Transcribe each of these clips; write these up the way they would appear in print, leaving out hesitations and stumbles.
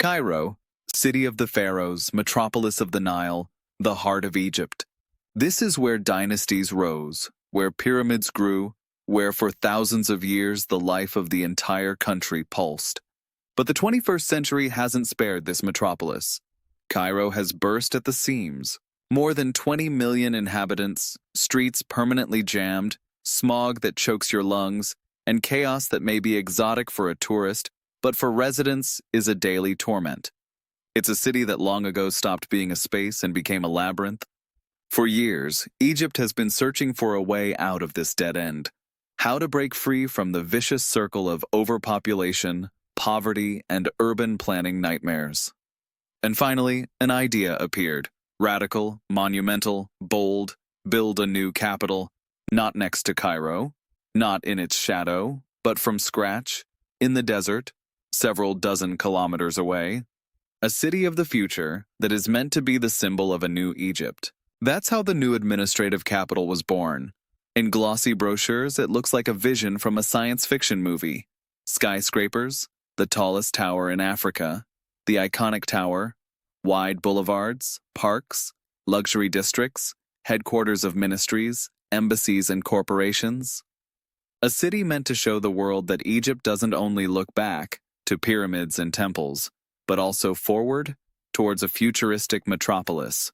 Cairo, city of the pharaohs, metropolis of the Nile, the heart of Egypt. This is where dynasties rose, where pyramids grew, where for thousands of years the life of the entire country pulsed. But the 21st century hasn't spared this metropolis. Cairo has burst at the seams. More than 20 million inhabitants, streets permanently jammed, smog that chokes your lungs, and chaos that may be exotic for a tourist, but for residents is a daily torment. It's a city that long ago stopped being a space and became a labyrinth. For years, Egypt has been searching for a way out of this dead end. How to break free from the vicious circle of overpopulation, poverty, and urban planning nightmares. And finally, an idea appeared. Radical, monumental, bold, build a new capital, not next to Cairo, not in its shadow, but from scratch, in the desert, several dozen kilometers away. A city of the future that is meant to be the symbol of a new Egypt. That's how the new administrative capital was born. In glossy brochures, it looks like a vision from a science fiction movie. Skyscrapers, the tallest tower in Africa, the iconic tower, wide boulevards, parks, luxury districts, headquarters of ministries, embassies, and corporations. A city meant to show the world that Egypt doesn't only look back to pyramids and temples, but also forward towards a futuristic metropolis.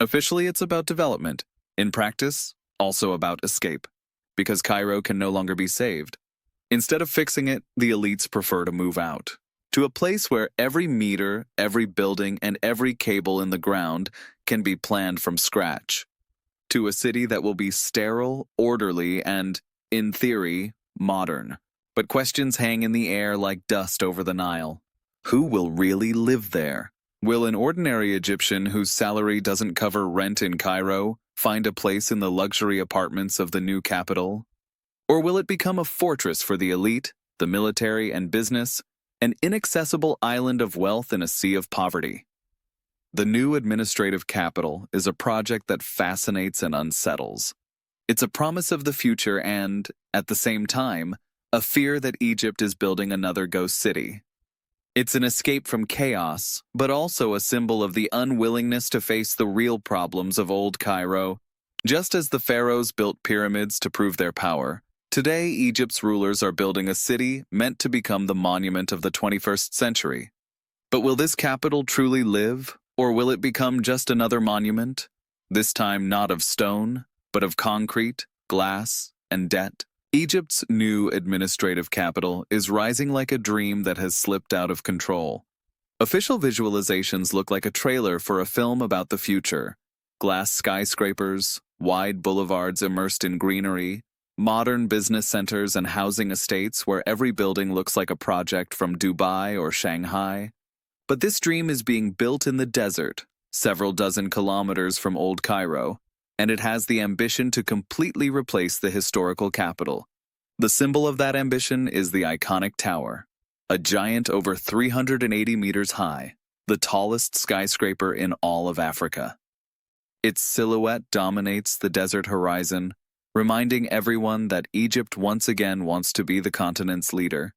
Officially, it's about development. In practice, also about escape, because Cairo can no longer be saved. Instead of fixing it, the elites prefer to move out, to a place where every meter, every building, and every cable in the ground can be planned from scratch. To a city that will be sterile, orderly, and, in theory, modern. But questions hang in the air like dust over the Nile. Who will really live there? Will an ordinary Egyptian whose salary doesn't cover rent in Cairo find a place in the luxury apartments of the new capital? Or will it become a fortress for the elite, the military, and business, an inaccessible island of wealth in a sea of poverty? The new administrative capital is a project that fascinates and unsettles. It's a promise of the future and, at the same time, a fear that Egypt is building another ghost city. It's an escape from chaos, but also a symbol of the unwillingness to face the real problems of old Cairo. Just as the pharaohs built pyramids to prove their power, today Egypt's rulers are building a city meant to become the monument of the 21st century. But will this capital truly live, or will it become just another monument? This time not of stone, but of concrete, glass, and debt. Egypt's new administrative capital is rising like a dream that has slipped out of control. Official visualizations look like a trailer for a film about the future. Glass skyscrapers, wide boulevards immersed in greenery, modern business centers and housing estates where every building looks like a project from Dubai or Shanghai. But this dream is being built in the desert, several dozen kilometers from Old Cairo, and it has the ambition to completely replace the historical capital. The symbol of that ambition is the iconic tower, a giant over 380 meters high, the tallest skyscraper in all of Africa. Its silhouette dominates the desert horizon, reminding everyone that Egypt once again wants to be the continent's leader.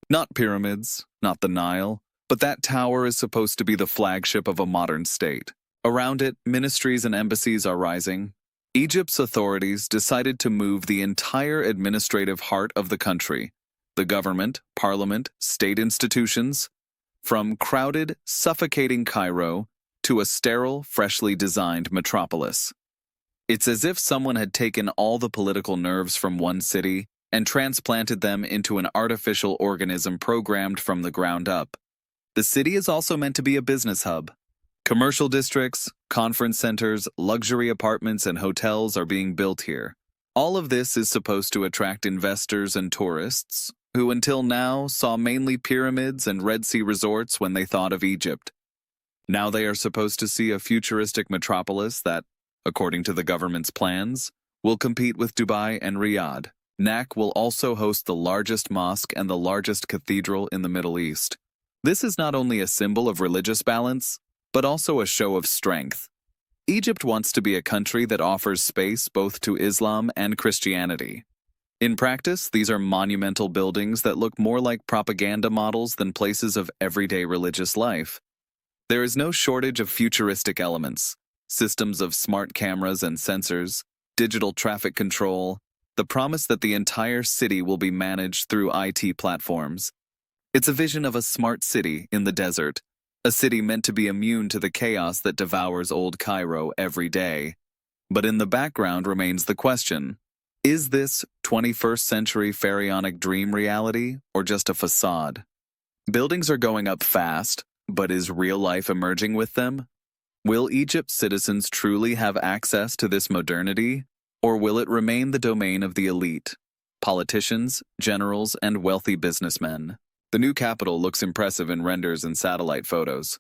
Not pyramids, not the Nile, but that tower is supposed to be the flagship of a modern state. Around it, ministries and embassies are rising. Egypt's authorities decided to move the entire administrative heart of the country, the government, parliament, state institutions, from crowded, suffocating Cairo to a sterile, freshly designed metropolis. It's as if someone had taken all the political nerves from one city and transplanted them into an artificial organism programmed from the ground up. The city is also meant to be a business hub. Commercial districts, conference centers, luxury apartments, and hotels are being built here. All of this is supposed to attract investors and tourists, who until now saw mainly pyramids and Red Sea resorts when they thought of Egypt. Now they are supposed to see a futuristic metropolis that, according to the government's plans, will compete with Dubai and Riyadh. NAC will also host the largest mosque and the largest cathedral in the Middle East. This is not only a symbol of religious balance, but also a show of strength. Egypt wants to be a country that offers space both to Islam and Christianity. In practice, these are monumental buildings that look more like propaganda models than places of everyday religious life. There is no shortage of futuristic elements, systems of smart cameras and sensors, digital traffic control, the promise that the entire city will be managed through IT platforms. It's a vision of a smart city in the desert, a city meant to be immune to the chaos that devours old Cairo every day. But in the background remains the question, is this 21st century pharaonic dream reality or just a facade? Buildings are going up fast, but is real life emerging with them? Will Egypt's citizens truly have access to this modernity, or will it remain the domain of the elite, politicians, generals, and wealthy businessmen? The new capital looks impressive in renders and satellite photos.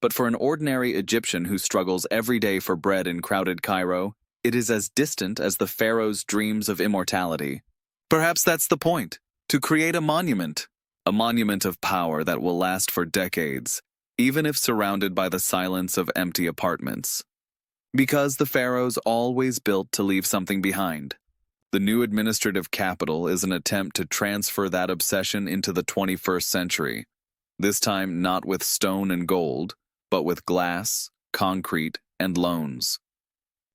But for an ordinary Egyptian who struggles every day for bread in crowded Cairo, it is as distant as the pharaoh's dreams of immortality. Perhaps that's the point, to create a monument of power that will last for decades, even if surrounded by the silence of empty apartments. Because the pharaohs always built to leave something behind. The new administrative capital is an attempt to transfer that obsession into the 21st century, this time not with stone and gold, but with glass, concrete, and loans.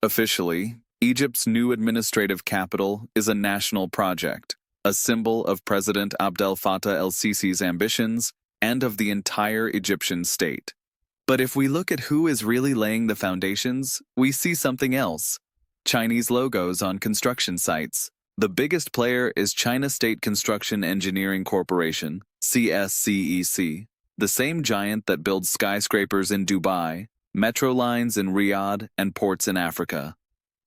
Officially, Egypt's new administrative capital is a national project, a symbol of President Abdel Fattah el-Sisi's ambitions and of the entire Egyptian state. But if we look at who is really laying the foundations, we see something else. Chinese logos on construction sites. The biggest player is China State Construction Engineering Corporation, CSCEC, the same giant that builds skyscrapers in Dubai, metro lines in Riyadh, and ports in Africa.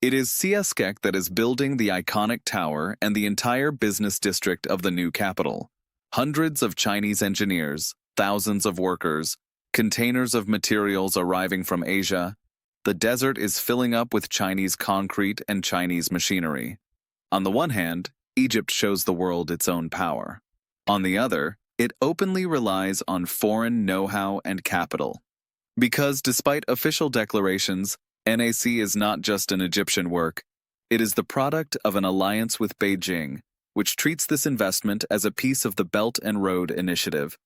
It is CSCEC that is building the iconic tower and the entire business district of the new capital. Hundreds of Chinese engineers, thousands of workers, containers of materials arriving from Asia. The desert is filling up with Chinese concrete and Chinese machinery. On the one hand, Egypt shows the world its own power. On the other, it openly relies on foreign know-how and capital. Because despite official declarations, NAC is not just an Egyptian work, it is the product of an alliance with Beijing, which treats this investment as a piece of the Belt and Road Initiative.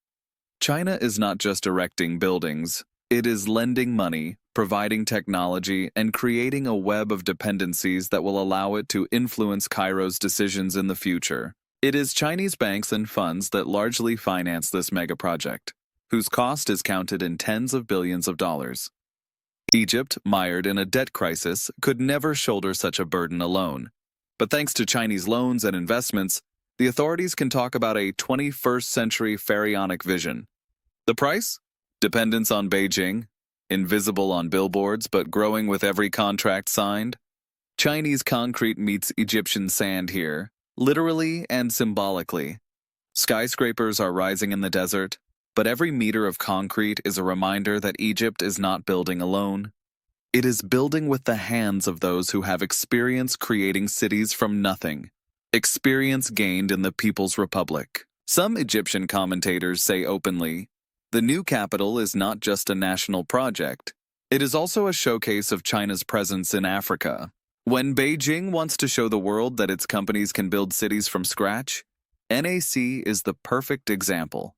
China is not just erecting buildings, it is lending money, providing technology, and creating a web of dependencies that will allow it to influence Cairo's decisions in the future. It is Chinese banks and funds that largely finance this megaproject, whose cost is counted in tens of billions of dollars. Egypt, mired in a debt crisis, could never shoulder such a burden alone. But thanks to Chinese loans and investments, the authorities can talk about a 21st century pharaonic vision. The price? Dependence on Beijing, invisible on billboards but growing with every contract signed. Chinese concrete meets Egyptian sand here, literally and symbolically. Skyscrapers are rising in the desert, but every meter of concrete is a reminder that Egypt is not building alone. It is building with the hands of those who have experience creating cities from nothing, experience gained in the People's Republic. Some Egyptian commentators say openly, the new capital is not just a national project, it is also a showcase of China's presence in Africa. When Beijing wants to show the world that its companies can build cities from scratch, NAC is the perfect example.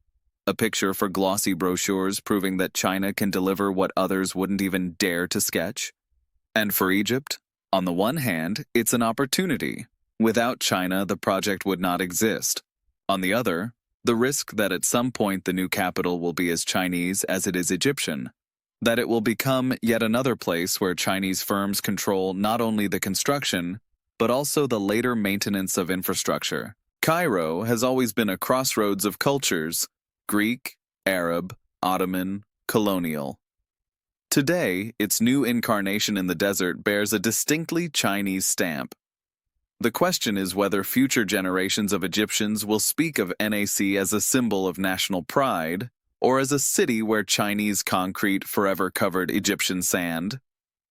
A picture for glossy brochures proving that China can deliver what others wouldn't even dare to sketch. And for Egypt, on the one hand, it's an opportunity. Without China, the project would not exist. On the other, the risk that at some point the new capital will be as Chinese as it is Egyptian, that it will become yet another place where Chinese firms control not only the construction, but also the later maintenance of infrastructure. Cairo has always been a crossroads of cultures, Greek, Arab, Ottoman, colonial. Today, its new incarnation in the desert bears a distinctly Chinese stamp. The question is whether future generations of Egyptians will speak of NAC as a symbol of national pride, or as a city where Chinese concrete forever covered Egyptian sand.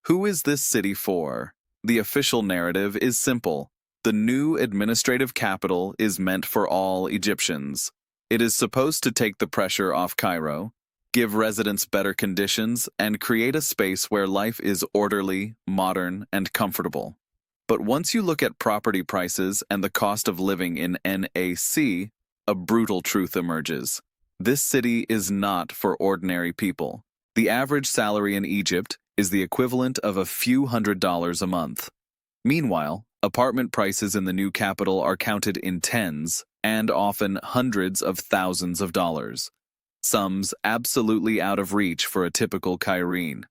Who is this city for? The official narrative is simple. The new administrative capital is meant for all Egyptians. It is supposed to take the pressure off Cairo, give residents better conditions, and create a space where life is orderly, modern, and comfortable. But once you look at property prices and the cost of living in NAC, a brutal truth emerges. This city is not for ordinary people. The average salary in Egypt is the equivalent of a few $100s a month. Meanwhile, apartment prices in the new capital are counted in tens and often hundreds of thousands of dollars. Sums absolutely out of reach for a typical Cairene.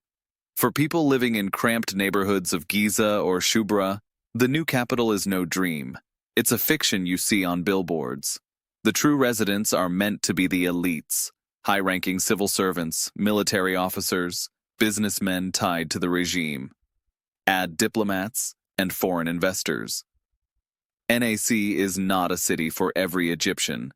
For people living in cramped neighborhoods of Giza or Shubra, the new capital is no dream. It's a fiction you see on billboards. The true residents are meant to be the elites, high-ranking civil servants, military officers, businessmen tied to the regime. Add diplomats and foreign investors. NAC is not a city for every Egyptian.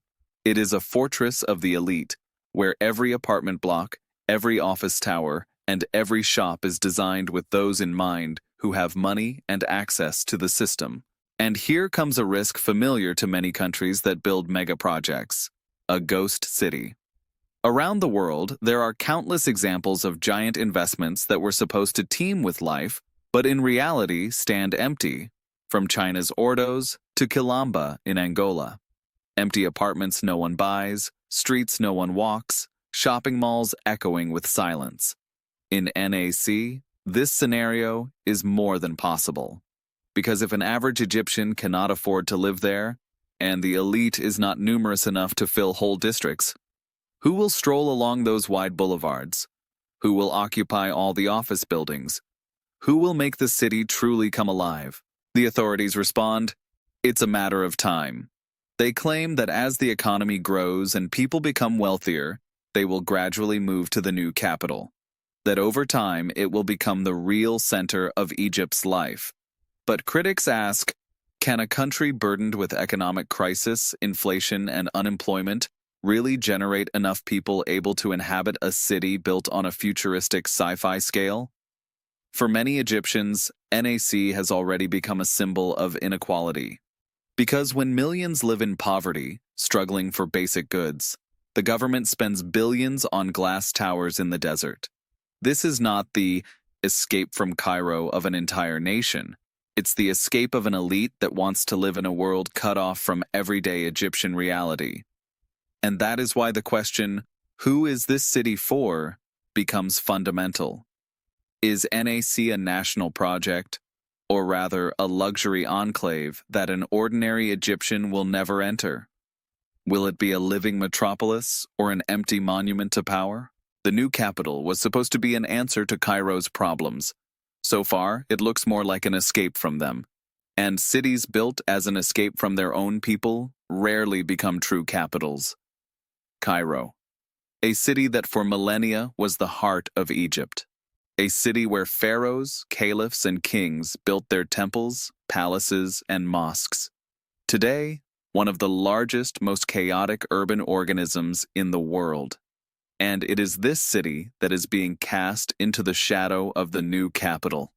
It is a fortress of the elite, where every apartment block, every office tower, and every shop is designed with those in mind who have money and access to the system. And here comes a risk familiar to many countries that build megaprojects: a ghost city. Around the world, there are countless examples of giant investments that were supposed to teem with life, but in reality stand empty, from China's Ordos to Quilamba in Angola. Empty apartments no one buys, streets no one walks, shopping malls echoing with silence. In NAC, this scenario is more than possible. Because if an average Egyptian cannot afford to live there, and the elite is not numerous enough to fill whole districts, who will stroll along those wide boulevards? Who will occupy all the office buildings? Who will make the city truly come alive? The authorities respond, it's a matter of time. They claim that as the economy grows and people become wealthier, they will gradually move to the new capital. That over time it will become the real center of Egypt's life. But critics ask, can a country burdened with economic crisis, inflation, and unemployment really generate enough people able to inhabit a city built on a futuristic sci-fi scale? For many Egyptians, NAC has already become a symbol of inequality. Because when millions live in poverty, struggling for basic goods, the government spends billions on glass towers in the desert. This is not the escape from Cairo of an entire nation. It's the escape of an elite that wants to live in a world cut off from everyday Egyptian reality. And that is why the question, who is this city for, becomes fundamental. Is NAC a national project, or rather a luxury enclave that an ordinary Egyptian will never enter? Will it be a living metropolis or an empty monument to power? The new capital was supposed to be an answer to Cairo's problems. So far, it looks more like an escape from them. And cities built as an escape from their own people rarely become true capitals. Cairo, a city that for millennia was the heart of Egypt. A city where pharaohs, caliphs, and kings built their temples, palaces, and mosques. Today, one of the largest, most chaotic urban organisms in the world. And it is this city that is being cast into the shadow of the new capital.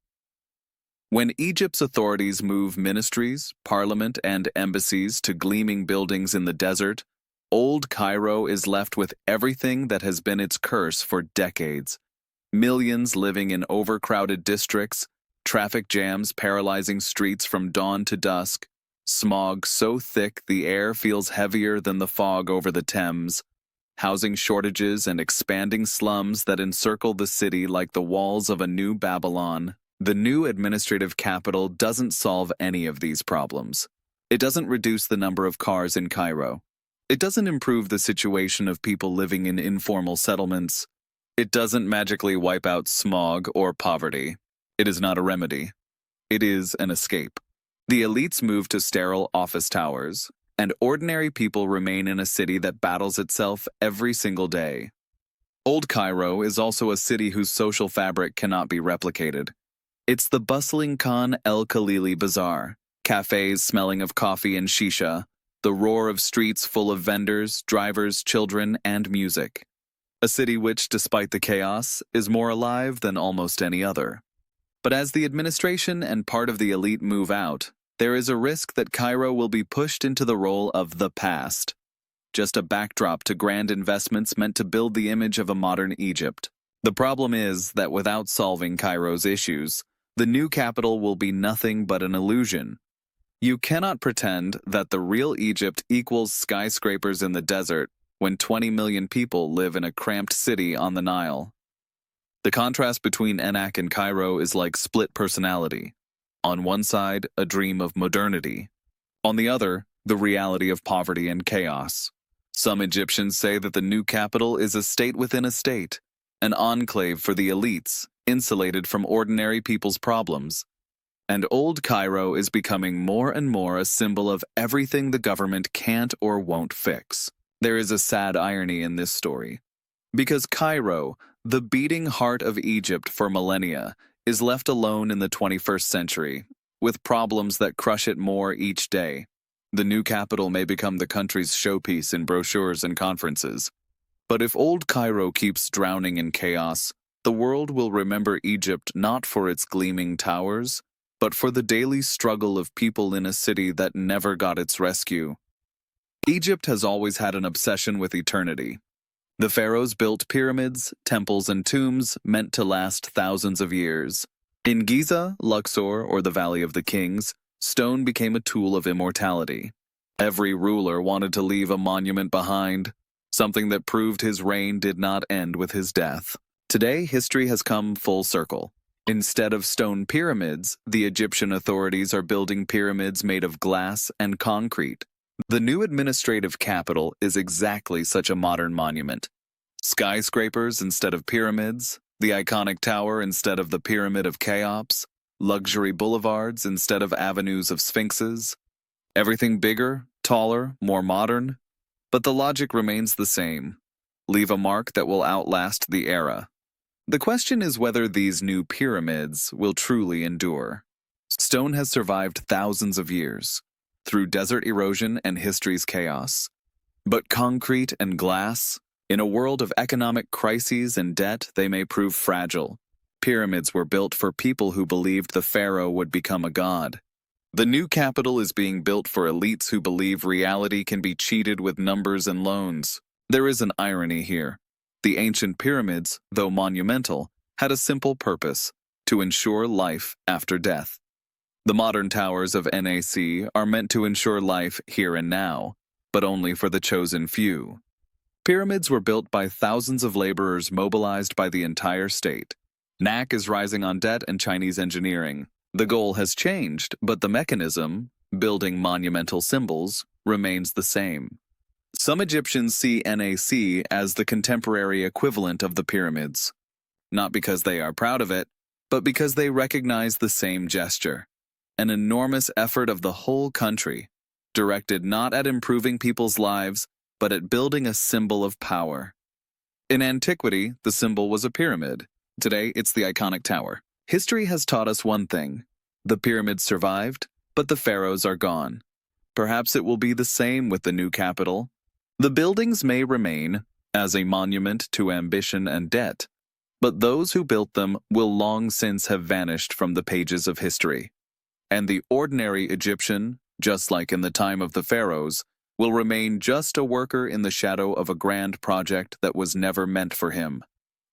When Egypt's authorities move ministries, parliament, and embassies to gleaming buildings in the desert, old Cairo is left with everything that has been its curse for decades. Millions living in overcrowded districts, traffic jams paralyzing streets from dawn to dusk, smog so thick the air feels heavier than the fog over the Thames, housing shortages and expanding slums that encircle the city like the walls of a new Babylon. The new administrative capital doesn't solve any of these problems. It doesn't reduce the number of cars in Cairo. It doesn't improve the situation of people living in informal settlements. It doesn't magically wipe out smog or poverty. It is not a remedy. It is an escape. The elites move to sterile office towers, and ordinary people remain in a city that battles itself every single day. Old Cairo is also a city whose social fabric cannot be replicated. It's the bustling Khan El Khalili Bazaar, cafes smelling of coffee and shisha, the roar of streets full of vendors, drivers, children, and music. A city which, despite the chaos, is more alive than almost any other. But as the administration and part of the elite move out, there is a risk that Cairo will be pushed into the role of the past, just a backdrop to grand investments meant to build the image of a modern Egypt. The problem is that without solving Cairo's issues, The new capital will be nothing but an illusion. You cannot pretend that the real Egypt equals skyscrapers in the desert when 20 million people live in a cramped city on the Nile. The contrast between Enak and Cairo is like split personality. On one side, a dream of modernity. On the other, the reality of poverty and chaos. Some Egyptians say that the new capital is a state within a state, an enclave for the elites, insulated from ordinary people's problems. And old Cairo is becoming more and more a symbol of everything the government can't or won't fix. There is a sad irony in this story. Because Cairo, the beating heart of Egypt for millennia, is left alone in the 21st century, with problems that crush it more each day. The new capital may become the country's showpiece in brochures and conferences. But if old Cairo keeps drowning in chaos, the world will remember Egypt not for its gleaming towers, but for the daily struggle of people in a city that never got its rescue. Egypt has always had an obsession with eternity. The pharaohs built pyramids, temples, and tombs meant to last thousands of years. In Giza, Luxor, or the Valley of the Kings, stone became a tool of immortality. Every ruler wanted to leave a monument behind, something that proved his reign did not end with his death. Today, history has come full circle. Instead of stone pyramids, the Egyptian authorities are building pyramids made of glass and concrete. The new administrative capital is exactly such a modern monument. Skyscrapers instead of pyramids, the iconic tower instead of the pyramid of Cheops, luxury boulevards instead of avenues of sphinxes. Everything bigger, taller, more modern. But the logic remains the same. Leave a mark that will outlast the era. The question is whether these new pyramids will truly endure. Stone has survived thousands of years, through desert erosion and history's chaos. But concrete and glass, in a world of economic crises and debt, they may prove fragile. Pyramids were built for people who believed the pharaoh would become a god. The new capital is being built for elites who believe reality can be cheated with numbers and loans. There is an irony here. The ancient pyramids, though monumental, had a simple purpose: to ensure life after death. The modern towers of NAC are meant to ensure life here and now, but only for the chosen few. Pyramids were built by thousands of laborers mobilized by the entire state. NAC is rising on debt and Chinese engineering. The goal has changed, but the mechanism, building monumental symbols, remains the same. Some Egyptians see NAC as the contemporary equivalent of the pyramids, not because they are proud of it, but because they recognize the same gesture, an enormous effort of the whole country, directed not at improving people's lives, but at building a symbol of power. In antiquity, the symbol was a pyramid. Today, it's the iconic tower. History has taught us one thing: the pyramids survived, but the pharaohs are gone. Perhaps it will be the same with the new capital. The buildings may remain as a monument to ambition and debt, but those who built them will long since have vanished from the pages of history. And the ordinary Egyptian, just like in the time of the pharaohs, will remain just a worker in the shadow of a grand project that was never meant for him.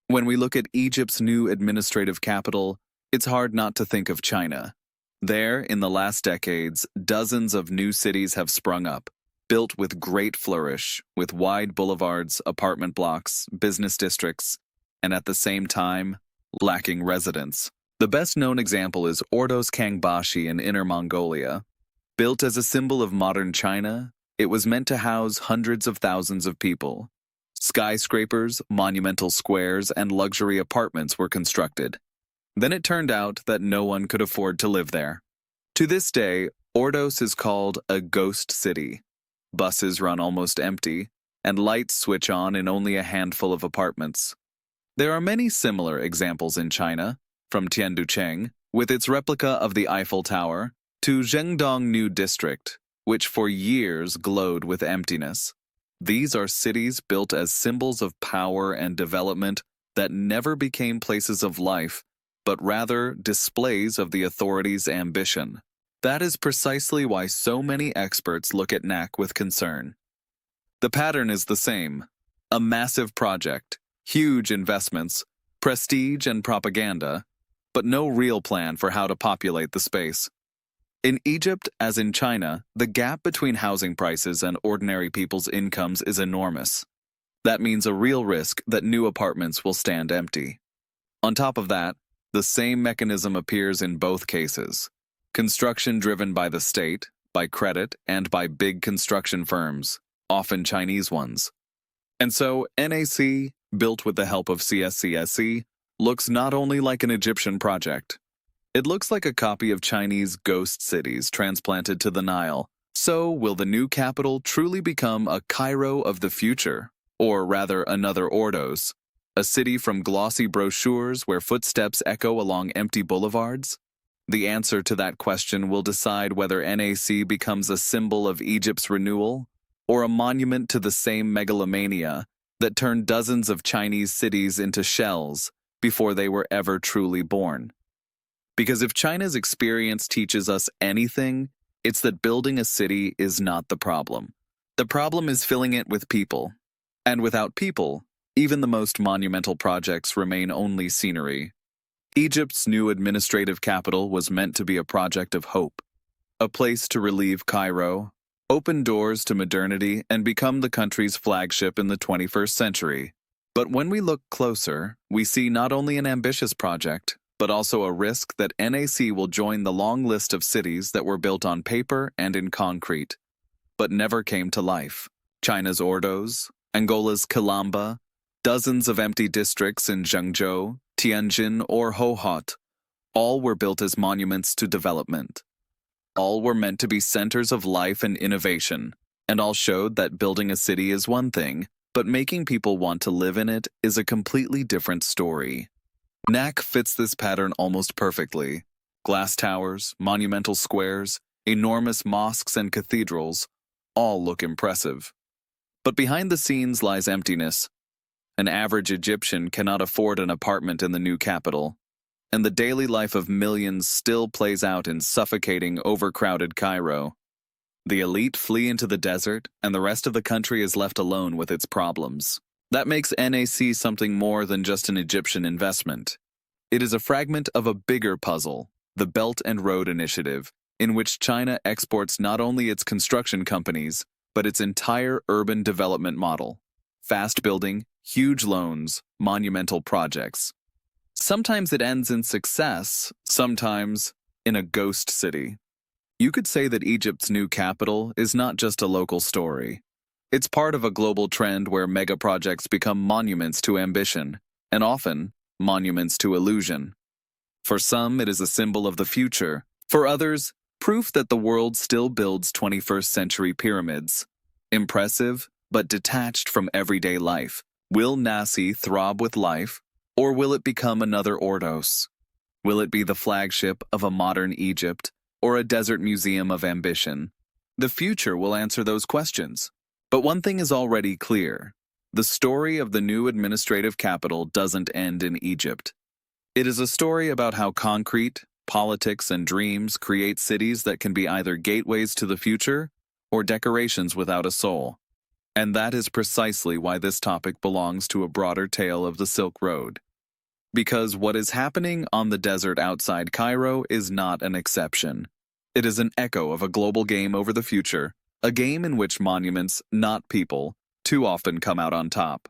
When we look at Egypt's new administrative capital, it's hard not to think of China. There, in the last decades, dozens of new cities have sprung up, built with great flourish, with wide boulevards, apartment blocks, business districts, and at the same time, lacking residents. The best-known example is Ordos Kangbashi in Inner Mongolia. Built as a symbol of modern China, it was meant to house hundreds of thousands of people. Skyscrapers, monumental squares, and luxury apartments were constructed. Then it turned out that no one could afford to live there. To this day, Ordos is called a ghost city. Buses run almost empty, and lights switch on in only a handful of apartments. There are many similar examples in China, from Tianducheng, with its replica of the Eiffel Tower, to Zhengdong New District, which for years glowed with emptiness. These are cities built as symbols of power and development that never became places of life, but rather displays of the authorities' ambition. That is precisely why so many experts look at NAC with concern. The pattern is the same: a massive project, huge investments, prestige and propaganda, but no real plan for how to populate the space. In Egypt, as in China, the gap between housing prices and ordinary people's incomes is enormous. That means a real risk that new apartments will stand empty. On top of that, the same mechanism appears in both cases. Construction driven by the state, by credit, and by big construction firms, often Chinese ones. And so, NAC, built with the help of CSCEC, looks not only like an Egyptian project. It looks like a copy of Chinese ghost cities transplanted to the Nile. So, will the new capital truly become a Cairo of the future? Or rather, another Ordos? A city from glossy brochures where footsteps echo along empty boulevards? The answer to that question will decide whether NAC becomes a symbol of Egypt's renewal, or a monument to the same megalomania that turned dozens of Chinese cities into shells before they were ever truly born. Because if China's experience teaches us anything, it's that building a city is not the problem. The problem is filling it with people. And without people, even the most monumental projects remain only scenery. Egypt's new administrative capital was meant to be a project of hope, a place to relieve Cairo, open doors to modernity, and become the country's flagship in the 21st century. But when we look closer, we see not only an ambitious project, but also a risk that NAC will join the long list of cities that were built on paper and in concrete, but never came to life. China's Ordos, Angola's Kalamba, dozens of empty districts in Zhengzhou, Tianjin, or Hohhot, all were built as monuments to development. All were meant to be centers of life and innovation, and all showed that building a city is one thing, but making people want to live in it is a completely different story. NAC fits this pattern almost perfectly. Glass towers, monumental squares, enormous mosques and cathedrals all look impressive. But behind the scenes lies emptiness. An average Egyptian cannot afford an apartment in the new capital, and the daily life of millions still plays out in suffocating, overcrowded Cairo. The elite flee into the desert, and the rest of the country is left alone with its problems. That makes NAC something more than just an Egyptian investment. It is a fragment of a bigger puzzle, the Belt and Road Initiative, in which China exports not only its construction companies, but its entire urban development model. Fast building, huge loans, monumental projects. Sometimes it ends in success, sometimes in a ghost city. You could say that Egypt's new capital is not just a local story. It's part of a global trend where megaprojects become monuments to ambition, and often, monuments to illusion. For some, it is a symbol of the future. For others, proof that the world still builds 21st century pyramids. Impressive, but detached from everyday life. Will NAC throb with life, or will it become another Ordos? Will it be the flagship of a modern Egypt, or a desert museum of ambition? The future will answer those questions. But one thing is already clear. The story of the new administrative capital doesn't end in Egypt. It is a story about how concrete, politics, and dreams create cities that can be either gateways to the future or decorations without a soul. And that is precisely why this topic belongs to a broader tale of the Silk Road. Because what is happening on the desert outside Cairo is not an exception. It is an echo of a global game over the future, a game in which monuments, not people, too often come out on top.